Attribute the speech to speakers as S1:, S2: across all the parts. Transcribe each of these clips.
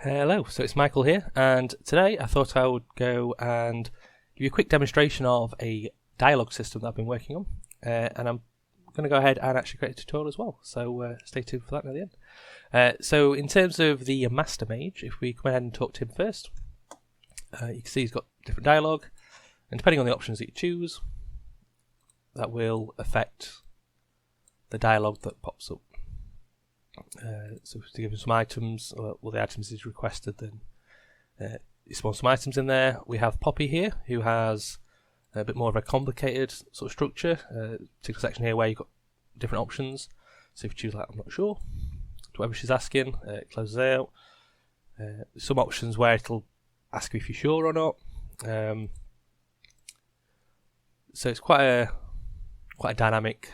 S1: Hello, so it's Michael here, and today I thought I would go and give you a quick demonstration of a dialogue system that I've been working on, and I'm going to go ahead and actually create a tutorial as well, so stay tuned for that at the end. So in terms of the master mage, if we come ahead and talk to him first, you can see he's got different dialogue, and depending on the options that you choose, that will affect the dialogue that pops up. So to give him some items, well the items he's requested, then you spawn some items in there. We have Poppy here, who has a bit more of a complicated sort of structure. Particular section here where you've got different options. So if you choose like I'm not sure, to whatever she's asking, it closes out. Some options where it'll ask you if you're sure or not. So it's quite a dynamic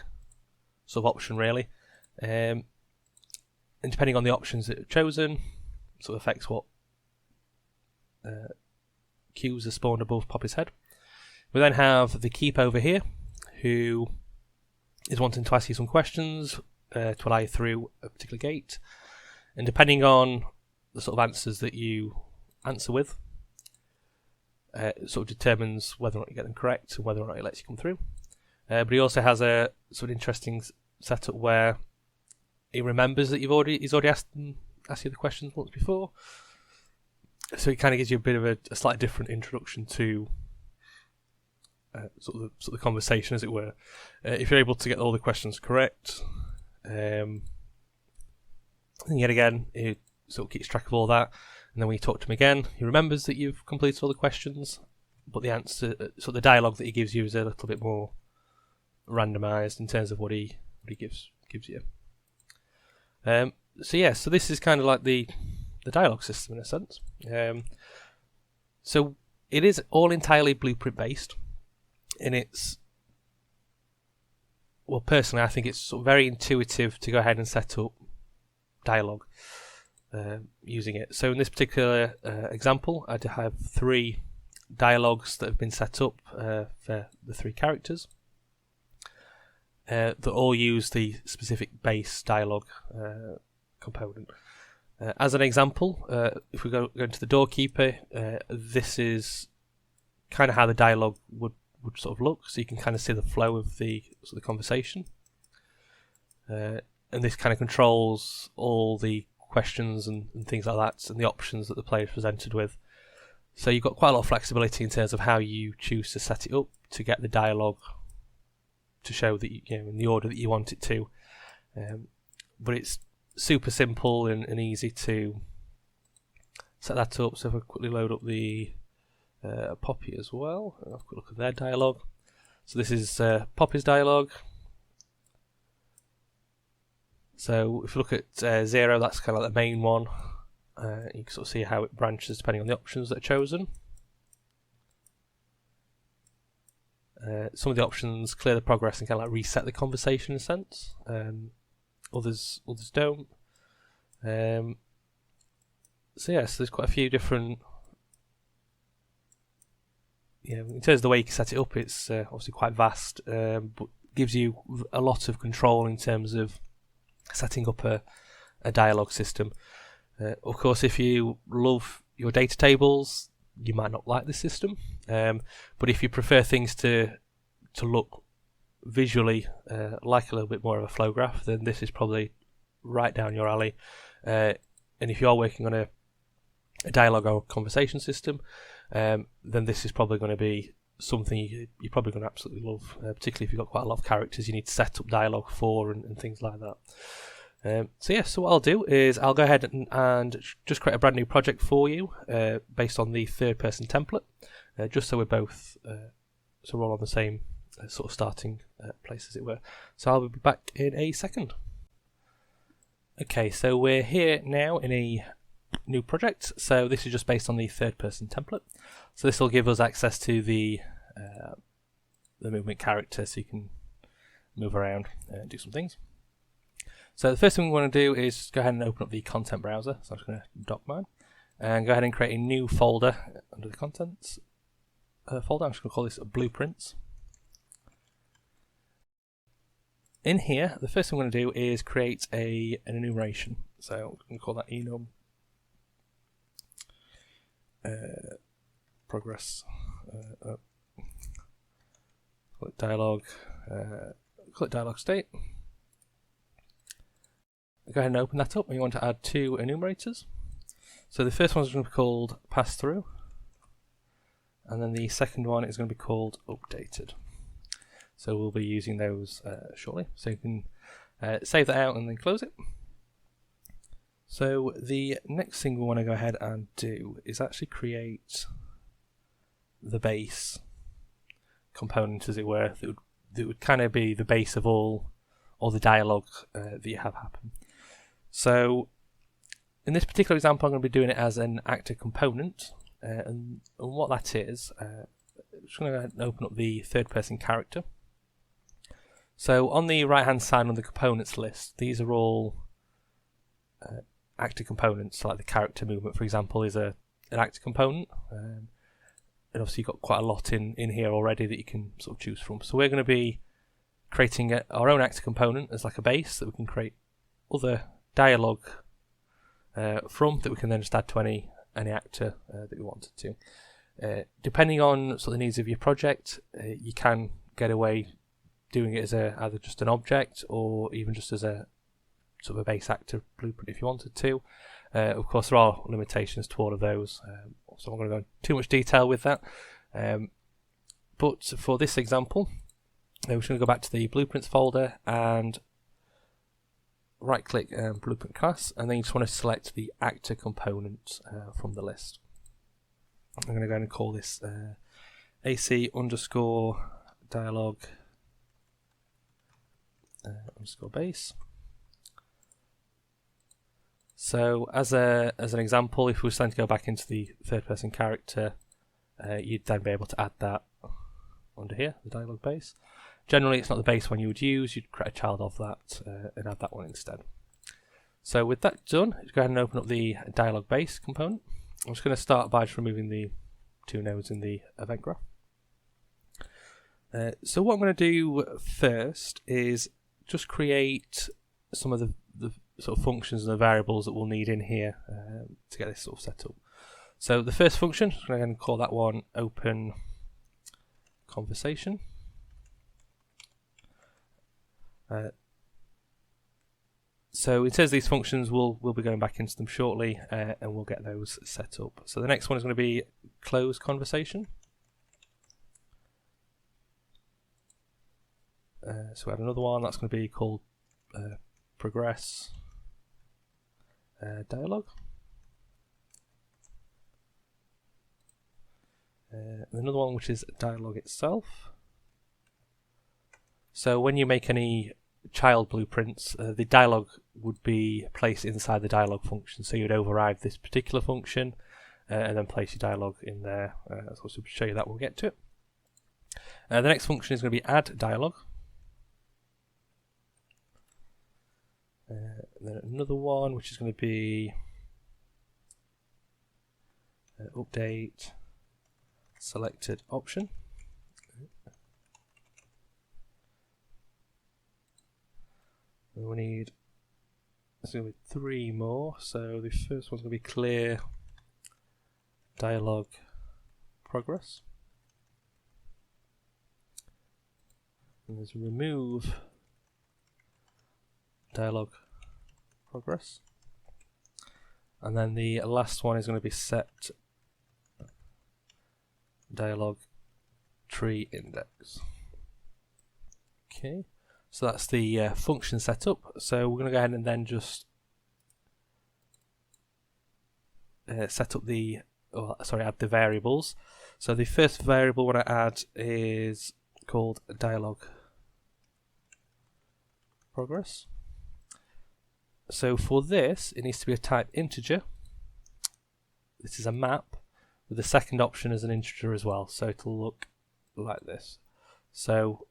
S1: sort of option really. And depending on the options that are chosen, sort of affects what cues are spawned above Poppy's head. We then have the Keep over here, who is wanting to ask you some questions to allow you through a particular gate. And depending on the sort of answers that you answer with, it sort of determines whether or not you get them correct and whether or not it lets you come through. But he also has a sort of interesting setup where he remembers that he's already asked you the questions once before, so it kind of gives you a bit of a slightly different introduction to sort of the conversation, as it were. If you're able to get all the questions correct, and yet again, it sort of keeps track of all that. And then when you talk to him again, he remembers that you've completed all the questions, but the answer, so the dialogue that he gives you is a little bit more randomised in terms of what he gives you. So this is kind of like the dialogue system in a sense. So it is all entirely blueprint based, and it's, well, personally I think it's sort of very intuitive to go ahead and set up dialogue using it. So in this particular example, I have 3 dialogues that have been set up for the 3 characters. That all use the specific base dialogue component. As an example, if we go into the doorkeeper, this is kind of how the dialogue would sort of look. So you can kind of see the flow of the conversation, and this kind of controls all the questions and things like that, and the options that the player is presented with. So you've got quite a lot of flexibility in terms of how you choose to set it up to get the dialogue to show that you know in the order that you want it to, but it's super simple and easy to set that up. So if I quickly load up the Poppy as well, and have a quick look at their dialogue. So this is Poppy's dialogue. So if you look at 0, that's kind of like the main one. You can sort of see how it branches depending on the options that are chosen. Some of the options clear the progress and kind of like reset the conversation in a sense. Others don't. So there's quite a few different. In terms of the way you can set it up, it's obviously quite vast, but gives you a lot of control in terms of setting up a dialogue system. Of course, if you love your data tables, you might not like this system, but if you prefer things to look visually like a little bit more of a flow graph, then this is probably right down your alley. And if you are working on a dialogue or conversation system, then this is probably going to be something you're probably going to absolutely love, particularly if you've got quite a lot of characters you need to set up dialogue for and things like that. So what I'll do is I'll go ahead and just create a brand new project for you based on the 3rd-person template, just so we're both so we're all on the same sort of starting place, as it were. So I'll be back in a second. Okay, so we're here now in a new project. So this is just based on the 3rd-person template. So this will give us access to the movement character, so you can move around and do some things. So the first thing we want to do is go ahead and open up the content browser. So I'm just going to dock mine and go ahead and create a new folder under the contents folder. I'm just going to call this Blueprints. In here, the first thing we're going to do is create an enumeration. So I'm going to call that enum progress, click dialog, click dialog state. Go ahead and open that up, and you want to add two enumerators. So the first one is going to be called pass through, and then the second one is going to be called updated. So we'll be using those shortly. So you can save that out and then close it. So the next thing we want to go ahead and do is actually create the base component, as it were, that would kind of be the base of all the dialogue that you have happen. So in this particular example, I'm going to be doing it as an actor component, and what that is, I'm just going to go ahead and open up the third person character. So on the right hand side on the components list, these are all actor components. So like the character movement, for example, is an actor component, and obviously you've got quite a lot in here already that you can sort of choose from. So we're going to be creating our own actor component as like a base that we can create other dialogue from, that we can then just add to any actor that we wanted to. Depending on sort of the needs of your project, you can get away doing it as either just an object or even just as a sort of a base actor blueprint if you wanted to. Of course, there are limitations to all of those, so I'm not going to go into too much detail with that. But for this example, we're just going to go back to the blueprints folder and right click blueprint class, and then you just want to select the actor component from the list. I'm going to go ahead and call this AC underscore dialog underscore base. So as an example, if we were starting to go back into the third person character, you'd then be able to add that under here, the dialog base. Generally it's not the base one you would use, you'd create a child of that and add that one instead. So with that done, let's go ahead and open up the dialog base component. I'm just going to start by just removing the two nodes in the event graph. So what I'm going to do first is just create some of the sort of functions and the variables that we'll need in here to get this sort of set up. So the first function, I'm going to call that one open conversation. So it says these functions, we'll be going back into them shortly, and we'll get those set up. So the next one is going to be close conversation. So we have another one that's going to be called progress dialog. Another one which is dialog itself. So when you make any child blueprints, the dialog would be placed inside the dialog function. So you would override this particular function and then place your dialog in there. So to show you that, we'll get to it. The next function is going to be add dialog. Then another one which is going to be update selected option. And we need, there's going to be three more. So the first one's going to be clear dialog progress. And there's remove dialog progress. And then the last one is going to be set dialog tree index. Okay, so that's the function setup. So we're going to go ahead and then just set up add the variables. So the first variable we're going to add is called dialog progress. So for this, it needs to be a type integer. This is a map with the second option as an integer as well. So it'll look like this. So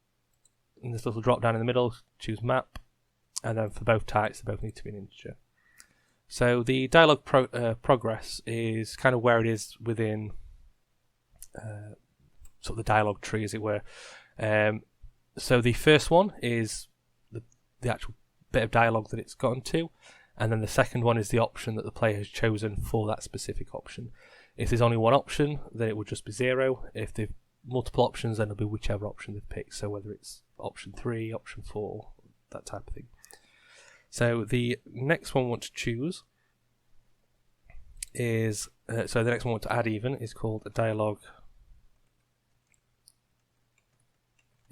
S1: in this little drop down in the middle, choose map, and then for both types, they both need to be an integer. So the dialog progress is kind of where it is within sort of the dialog tree, as it were. So the first one is the actual bit of dialogue that it's gotten to, and then the second one is the option that the player has chosen for that specific option. If there's only one option, then it will just be 0. If there's multiple options, then it'll be whichever option they've picked, so whether it's option 3, option 4, that type of thing. So the next one we want to choose is, so the next one we want to add even is called a dialog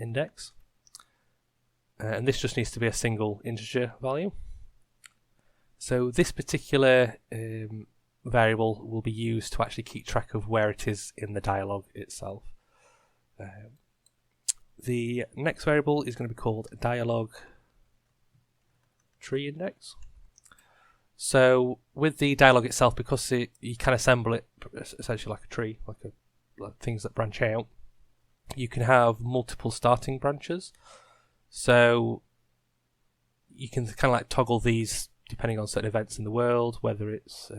S1: index. And this just needs to be a single integer value. So this particular variable will be used to actually keep track of where it is in the dialog itself. The next variable is going to be called a dialog tree index. So with the dialog itself, because you can assemble it essentially like a tree, like things that branch out, you can have multiple starting branches. So you can kind of like toggle these depending on certain events in the world, whether it's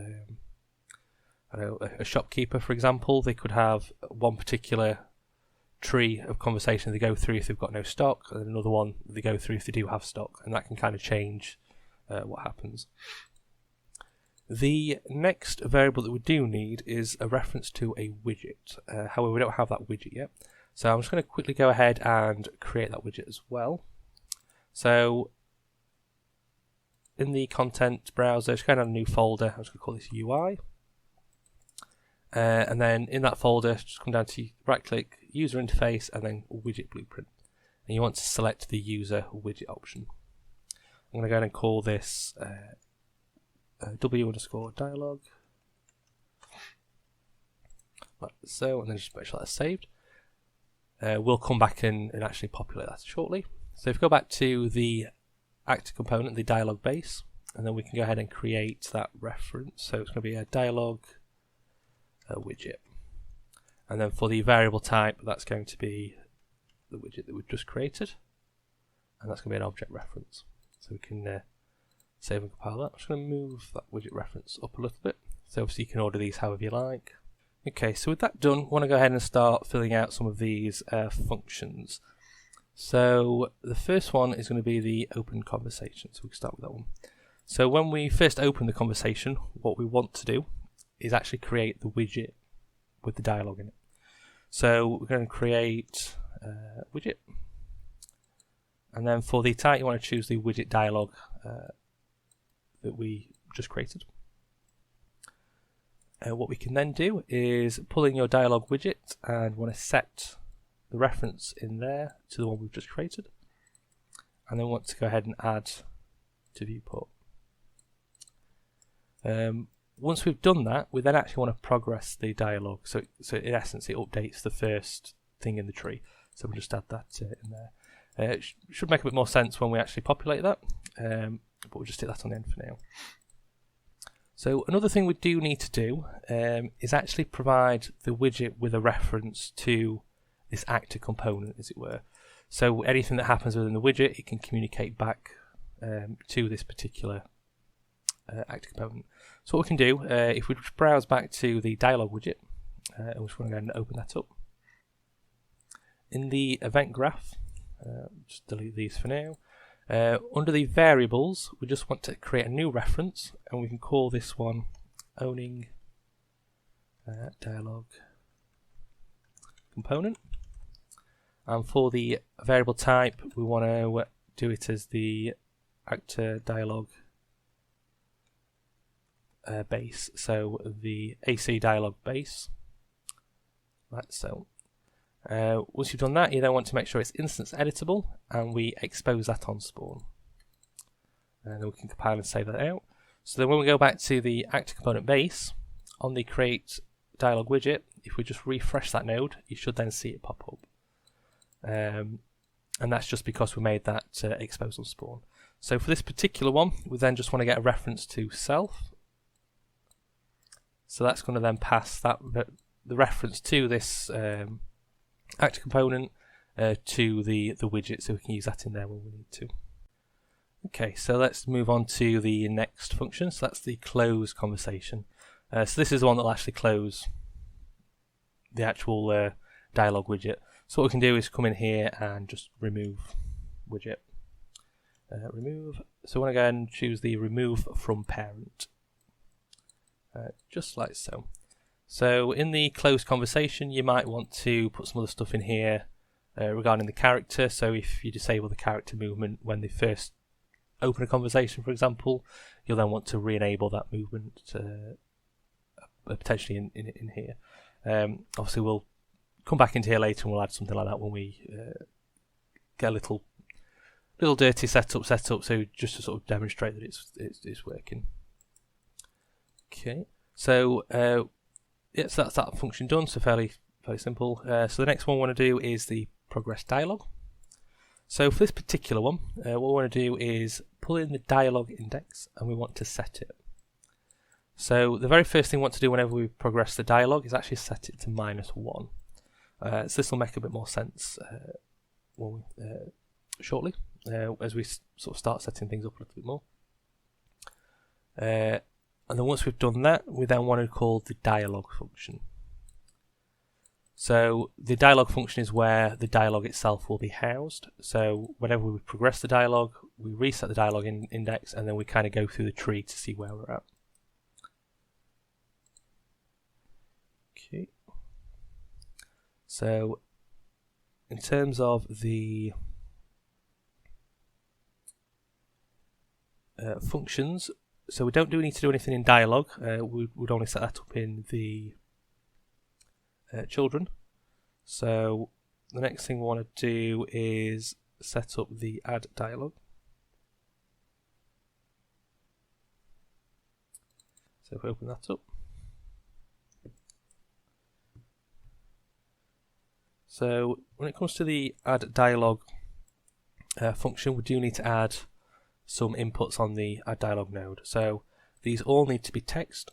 S1: I don't know, a shopkeeper, for example. They could have one particular tree of conversation they go through if they've got no stock, and another one they go through if they do have stock, and that can kind of change what happens. The next variable that we do need is a reference to a widget. However, we don't have that widget yet. So I'm just going to quickly go ahead and create that widget as well. So in the content browser, just go to a new folder. I'm just going to call this UI. And then in that folder, just come down to right click, user interface, and then widget blueprint. And you want to select the user widget option. I'm going to go ahead and call this w_dialog. Like so, and then just make sure that's saved. We'll come back and actually populate that shortly. So if we go back to the actor component, the dialog base, and then we can go ahead and create that reference. So it's going to be a dialog widget. And then for the variable type, that's going to be the widget that we've just created. And that's going to be an object reference. So we can save and compile that. I'm just going to move that widget reference up a little bit. So obviously you can order these however you like. Okay, so with that done, I want to go ahead and start filling out some of these functions. So the first one is going to be the open conversation. So we can start with that one. So when we first open the conversation, what we want to do is actually create the widget with the dialogue in it. So we're going to create a widget. And then for the type, you want to choose the widget dialog that we just created. What we can then do is pull in your dialog widget and want to set the reference in there to the one we've just created, and then want to go ahead and add to viewport. Once we've done that, we then actually want to progress the dialog. So in essence, it updates the first thing in the tree. So we'll just add that in there. It should make a bit more sense when we actually populate that, but we'll just stick that on the end for now. So another thing we do need to do is actually provide the widget with a reference to this actor component, as it were. So anything that happens within the widget, it can communicate back to this particular actor component. So what we can do, if we just browse back to the dialog widget, and we just want to go and open that up. In the event graph, just delete these for now. Under the variables, we just want to create a new reference, and we can call this one owning dialog component. And for the variable type, we want to do it as the actor dialog base, so the AC dialog base, like so. Once you've done that, you then want to make sure it's instance editable, and we expose that on spawn. And then we can compile and save that out. So then when we go back to the actor component base, on the create dialog widget, if we just refresh that node, you should then see it pop up. And that's just because we made that expose on spawn. So for this particular one, we then just want to get a reference to self. So that's going to then pass that the reference to this actor component to the widget, so we can use that in there when we need to. Okay, so let's move on to the next function. So that's the close conversation. So this is the one that will actually close the actual dialog widget. So what we can do is come in here and just remove widget. remove. So we want to go and choose the remove from parent, just like so. So in the closed conversation, you might want to put some other stuff in here regarding the character. So if you disable the character movement when they first open a conversation, for example, you'll then want to re-enable that movement potentially in here. Obviously, we'll come back into here later and we'll add something like that when we get a little dirty setup, so just to sort of demonstrate that it's working. Okay, so yes, that's that function done. So fairly simple. So the next one we want to do is the progress dialog. So for this particular one, what we want to do is pull in the dialog index and we want to set it. So the very first thing we want to do whenever we progress the dialog is actually set it to -1. So this will make a bit more sense shortly as we sort of start setting things up a little bit more. And then once we've done that, we then want to call the dialog function. So the dialog function is where the dialog itself will be housed. So whenever we progress the dialog, we reset the dialog index, and then we kind of go through the tree to see where we're at. Okay. So in terms of the functions, so we don't need to do anything in dialog. We would only set that up in the children. So the next thing we want to do is set up the add dialog. So if we open that up. So when it comes to the add dialog function, we do need to add some inputs on the add dialog node. So these all need to be text.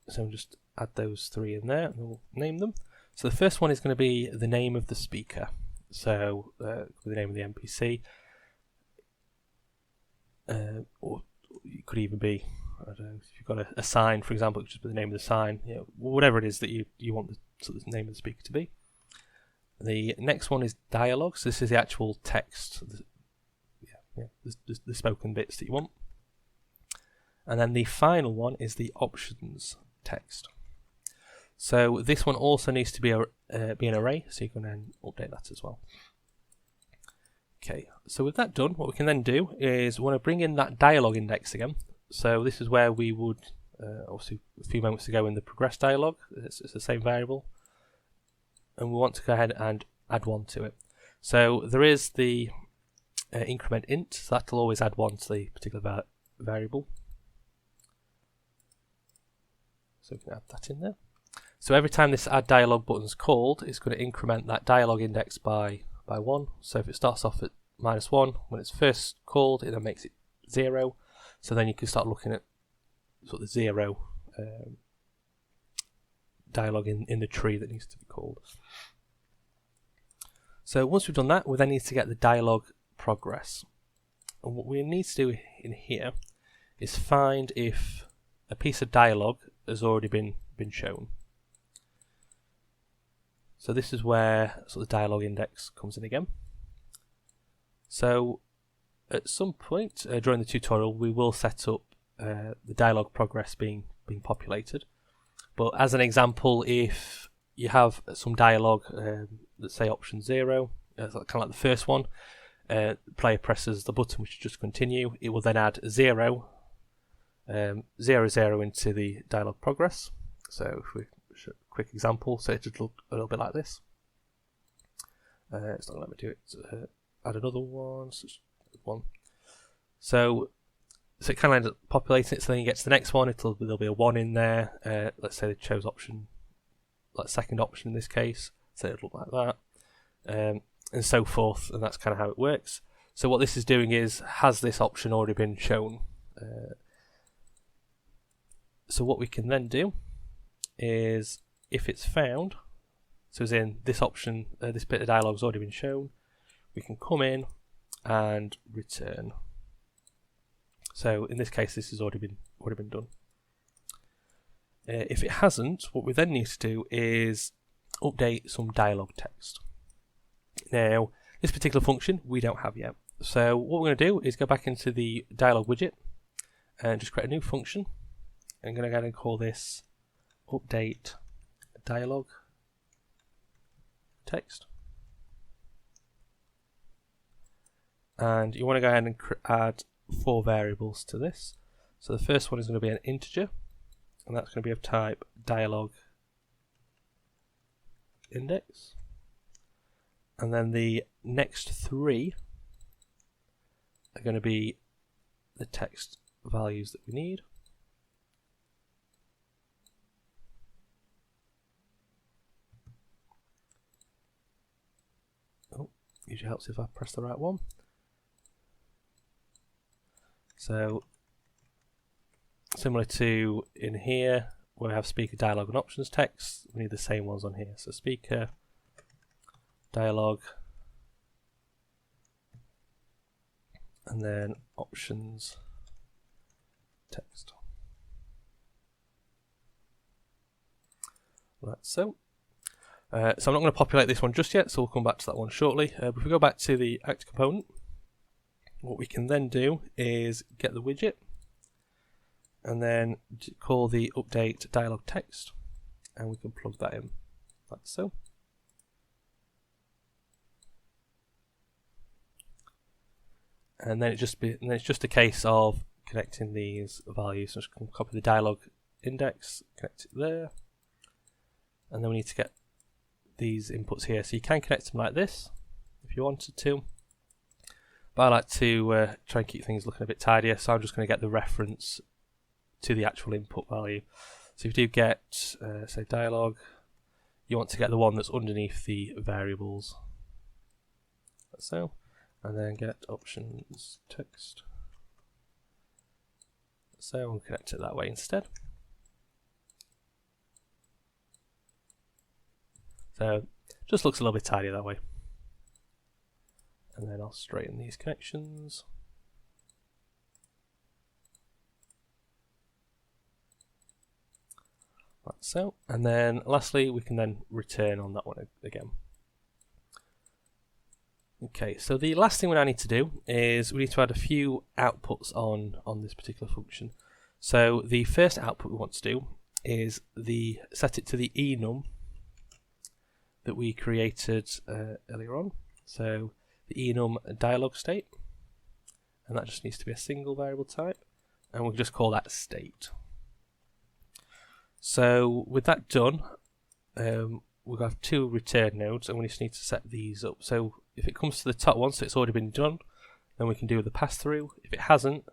S1: So we'll just add those 3 in there and we'll name them. So the first one is going to be the name of the speaker. So the name of the NPC. Or it could even be, I don't know, if you've got a sign, for example, it could just be the name of the sign. You know, whatever it is that you want the sort of name of the speaker to be. The next one is dialogue. So this is the actual text, the spoken bits that you want. And then the final one is the options text. So this one also needs to be an array, so you can then update that as well. Okay, so with that done, what we can then do is we want to bring in that dialog index again. So this is where we would, obviously a few moments ago in the progress dialog, it's the same variable. And we want to go ahead and add 1 to it. So there is the increment int, so that will always add 1 to the particular variable. So we can add that in there. So every time this add dialog button is called, it's going to increment that dialog index by 1. So if it starts off at -1, when it's first called, it then makes it 0. So then you can start looking at sort of the 0 dialog in the tree that needs to be called. So once we've done that, we then need to get the dialog progress. And what we need to do in here is find if a piece of dialog has already been shown. So this is where sort of the dialog index comes in again. So at some point during the tutorial, we will set up the dialog progress being populated. But as an example, if you have some dialog, let's say option 0, kind of like the first one, the player presses the button which is just continue, it will then add 0, 0, 0 into the dialog progress. So if we show a quick example, so it just look a little bit like this. It's not going to let me do it. Add another one, So it kind of ends up populating it, so then you get to the next one, there'll be a 1 in there. Let's say they chose option, like second option in this case, so it'll look like that, and so forth, and that's kind of how it works. So what this is doing is, has this option already been shown? So what we can then do is, if it's found, so as in this option, this bit of dialogue has already been shown, we can come in and return. So in this case, this has already been done. If it hasn't, what we then need to do is update some dialog text. Now, this particular function we don't have yet. So what we're going to do is go back into the Dialog widget and just create a new function. I'm going to go ahead and call this update dialog text. And you want to go ahead and add 4 variables to this. So the first one is going to be an integer, and that's going to be of type dialog index. And then the next 3 are going to be the text values that we need. Oh, usually helps if I press the right one. So similar to in here where we have speaker, dialog and options text, we need the same ones on here. So speaker, dialog, and then options text. Right, so I'm not going to populate this one just yet, so we'll come back to that one shortly. But if we go back to the act component, what we can then do is get the widget and then call the update dialog text, and we can plug that in like so. And then it's just a case of connecting these values. So just copy the dialog index, connect it there, and then we need to get these inputs here. So you can connect them like this if you wanted to, but I like to try and keep things looking a bit tidier, so I'm just going to get the reference to the actual input value. So if you do get, say, dialog, you want to get the one that's underneath the variables. Like so. And then get options text. So we'll connect it that way instead. So just looks a little bit tidier that way. And then I'll straighten these connections. Like so. And then lastly, we can then return on that one again. Okay, so the last thing we now need to do is we need to add a few outputs on this particular function. So the first output we want to do is set it to the enum that we created earlier on. So the enum dialog state, and that just needs to be a single variable type, and we'll just call that state. So with that done, we'll have 2 return nodes, and we just need to set these up. So if it comes to the top one, so it's already been done, then we can do the pass through. If it hasn't,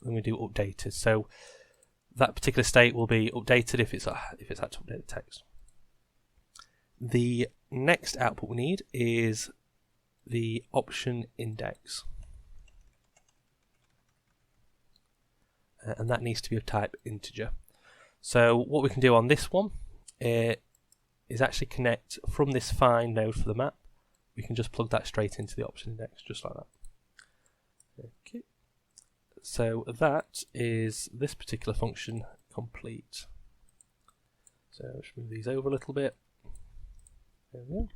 S1: then we do updated. So that particular state will be updated if it's had to update the text. The next output we need is the option index, and that needs to be of type integer. So what we can do on this one is actually connect from this find node for the map. We can just plug that straight into the option index, just like that. Okay. So that is this particular function complete. So let's move these over a little bit. There we go.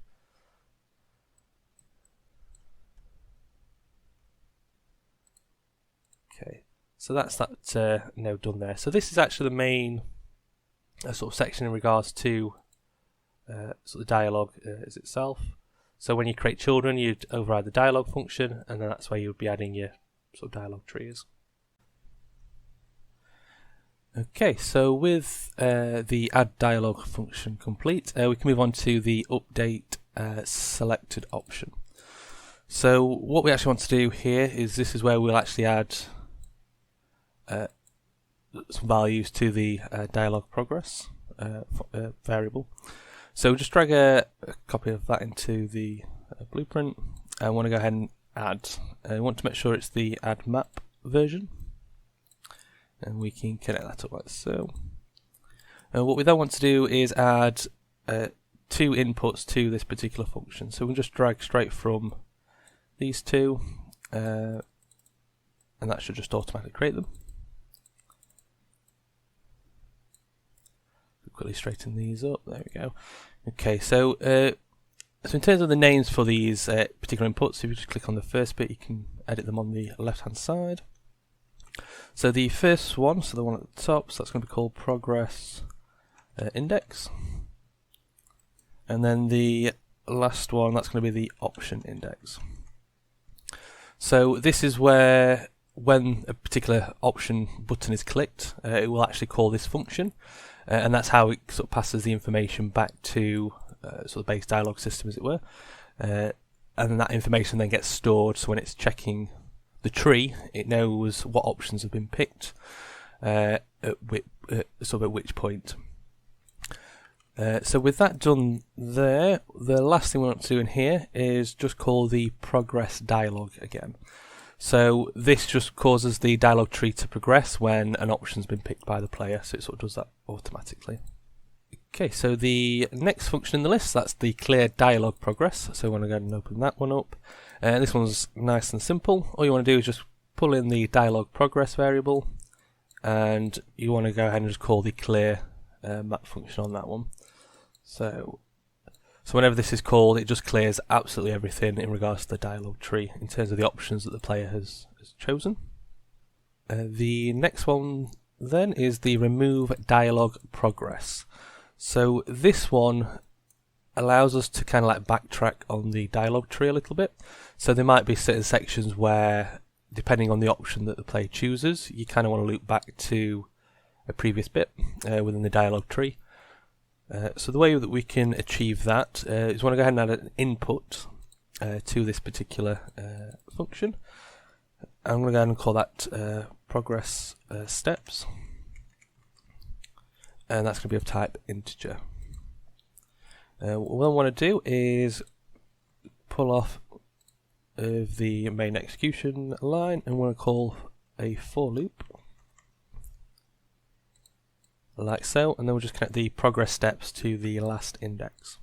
S1: Okay, so that's that node done there. So this is actually the main sort of section in regards to sort of dialog as itself. So when you create children, you'd override the dialog function, and then that's where you would be adding your sort of dialog trees. Okay, so with the add dialog function complete, we can move on to the update selected option. So what we actually want to do here is this is where we'll actually add some values to the dialog progress variable. So just drag a copy of that into the blueprint. I want to go ahead and add. I want to make sure it's the add map version, and we can connect that up like so. What we then want to do is add 2 inputs to this particular function. So we'll just drag straight from these 2, and that should just automatically create them. Quickly straighten these up. There we go. Okay, so So in terms of the names for these particular inputs, if you just click on the first bit, you can edit them on the left hand side. So the first one, so the one at the top, so that's going to be called progress index. And then the last one, that's going to be the option index. So this is where, when a particular option button is clicked, it will actually call this function, and that's how it sort of passes the information back to sort of base dialog system, as it were. And then that information then gets stored, so when it's checking the tree, it knows what options have been picked at which point. So with that done there, the last thing we want to do in here is just call the progress dialog again. So this just causes the dialog tree to progress when an option's been picked by the player, so it sort of does that automatically. Okay, so the next function in the list, that's the clear dialog progress. So I want to go ahead and open that one up. This one's nice and simple. All you want to do is just pull in the dialog progress variable, and you want to go ahead and just call the clear map function on that one. So whenever this is called, it just clears absolutely everything in regards to the dialog tree in terms of the options that the player has chosen. The next one then is the remove dialog progress. So this one allows us to kind of like backtrack on the dialog tree a little bit. So there might be certain sections where, depending on the option that the player chooses, you kind of want to loop back to a previous bit within the dialog tree. So the way that we can achieve that is we want to go ahead and add an input to this particular function. I'm going to go ahead and call that progress steps, and that's going to be of type integer. What I want to do is pull off of the main execution line, and we're going to call a for loop, like so, and then we'll just connect the progress steps to the last index.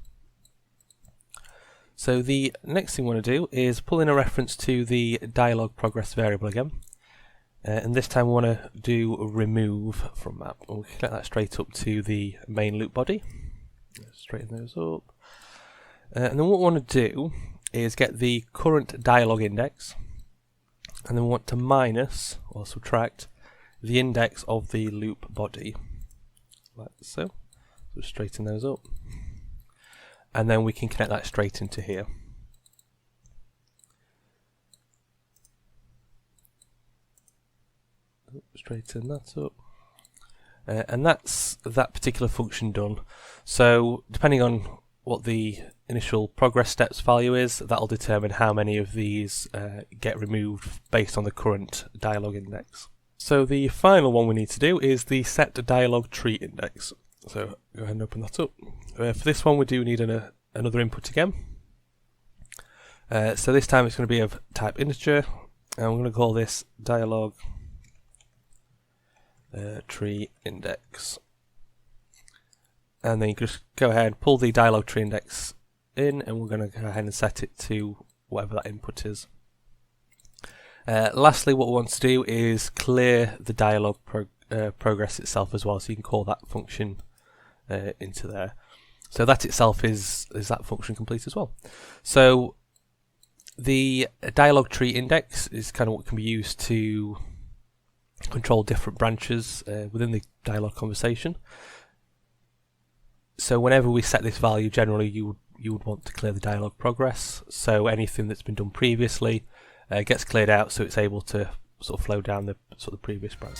S1: So the next thing we want to do is pull in a reference to the dialog progress variable again, and this time we want to do remove from map, and we'll connect that straight up to the main loop body. Straighten those up, and then what we want to do is get the current dialog index, and then we want to minus or subtract the index of the loop body, like so. So straighten those up, and then we can connect that straight into here. Straighten that up, and that's that particular function done. So depending on what the initial progress steps value is, that'll determine how many of these get removed based on the current dialog index. So the final one we need to do is the set dialog tree index. So go ahead and open that up. For this one we do need another input again. So this time it's going to be of type integer, and we're going to call this dialog tree index. And then you can just go ahead and pull the dialog tree index in, and we're going to go ahead and set it to whatever that input is. Lastly, what we want to do is clear the dialog progress itself as well, so you can call that function into there. So that itself is that function complete as well. So the dialog tree index is kind of what can be used to control different branches within the dialog conversation. So whenever we set this value, generally you would want to clear the dialog progress. So anything that's been done previously gets cleared out, so it's able to sort of flow down the previous branch.